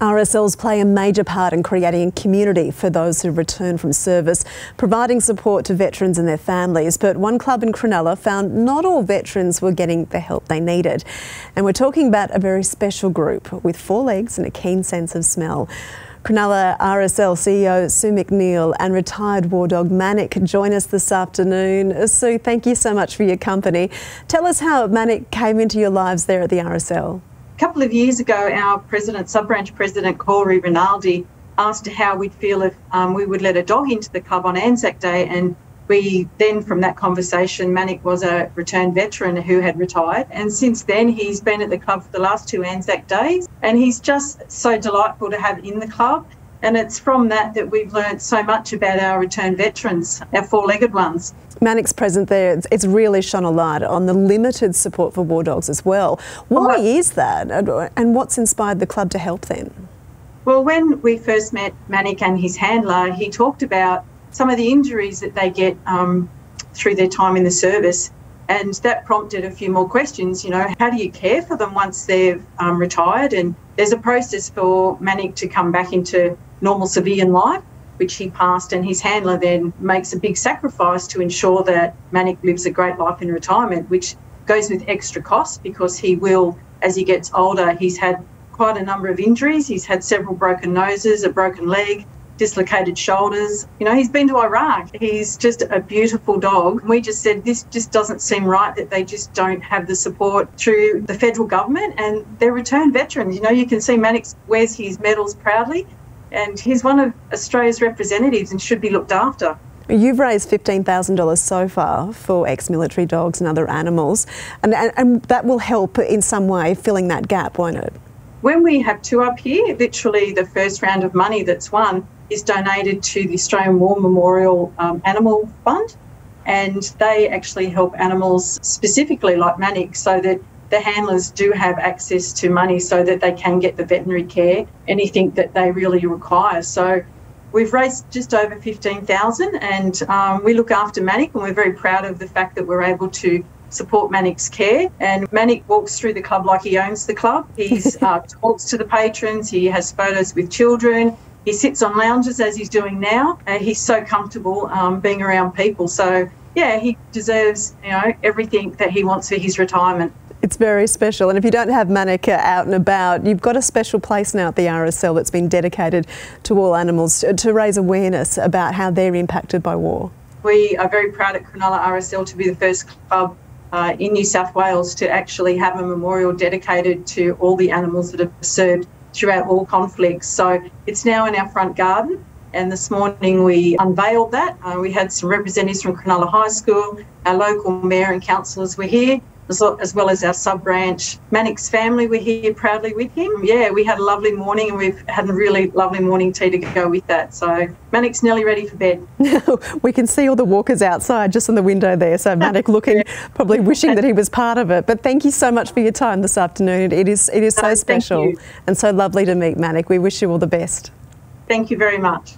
RSLs play a major part in creating a community for those who return from service, providing support to veterans and their families. But one club in Cronulla found not all veterans were getting the help they needed. And we're talking about a very special group with 4 legs and a keen sense of smell. Cronulla RSL CEO Sue McNeill and retired war dog Manic join us this afternoon. Sue, thank you so much for your company. Tell us how Manic came into your lives there at the RSL. A couple of years ago, our sub-branch president, Corey Rinaldi, asked how we'd feel if we would let a dog into the club on Anzac Day. And we then, from that conversation, Manic was a returned veteran who had retired. And since then, he's been at the club for the last 2 Anzac Days. And he's just so delightful to have in the club. And it's from that we've learned so much about our returned veterans, our 4-legged ones. Manic's present there, it's really shone a light on the limited support for war dogs as well. Why is that, and what's inspired the club to help them? Well, when we first met Manic and his handler, he talked about some of the injuries that they get through their time in the service, and that prompted a few more questions. You know, how do you care for them once they've retired? And there's a process for Manic to come back into normal civilian life, which he passed, and his handler then makes a big sacrifice to ensure that Manic lives a great life in retirement, which goes with extra costs because he will, as he gets older, he's had quite a number of injuries. He's had several broken noses, a broken leg, dislocated shoulders. You know, he's been to Iraq. He's just a beautiful dog. We just said this just doesn't seem right that they just don't have the support through the federal government, and they're returned veterans. You know, you can see Manic wears his medals proudly, and he's one of Australia's representatives and should be looked after. You've raised $15,000 so far for ex-military dogs and other animals, and that will help in some way filling that gap, won't it? When we have 2 up here, literally the first round of money that's won is donated to the Australian War Memorial Animal Fund, and they actually help animals specifically like Manic so that the handlers do have access to money so that they can get the veterinary care, anything that they really require. So we've raised just over $15,000, and we look after Manic, and we're very proud of the fact that we're able to support Manic's care. And Manic walks through the club like he owns the club. He talks to the patrons, he has photos with children, he sits on lounges as he's doing now. He's so comfortable being around people. So yeah, he deserves, you know, everything that he wants for his retirement. It's very special, and if you don't have Manic out and about, you've got a special place now at the RSL that's been dedicated to all animals to raise awareness about how they're impacted by war. We are very proud at Cronulla RSL to be the first club in New South Wales to actually have a memorial dedicated to all the animals that have served throughout all conflicts. So it's now in our front garden, and this morning we unveiled that. We had some representatives from Cronulla High School, our local mayor and councillors were here, as well as our sub-branch. Manic's family were here proudly with him. Yeah, we had a lovely morning, and we've had a really lovely morning tea to go with that. So Manic's nearly ready for bed. We can see all the walkers outside just in the window there. So Manic looking, probably wishing that he was part of it. But thank you so much for your time this afternoon. It is so special and so lovely to meet Manic. We wish you all the best. Thank you very much.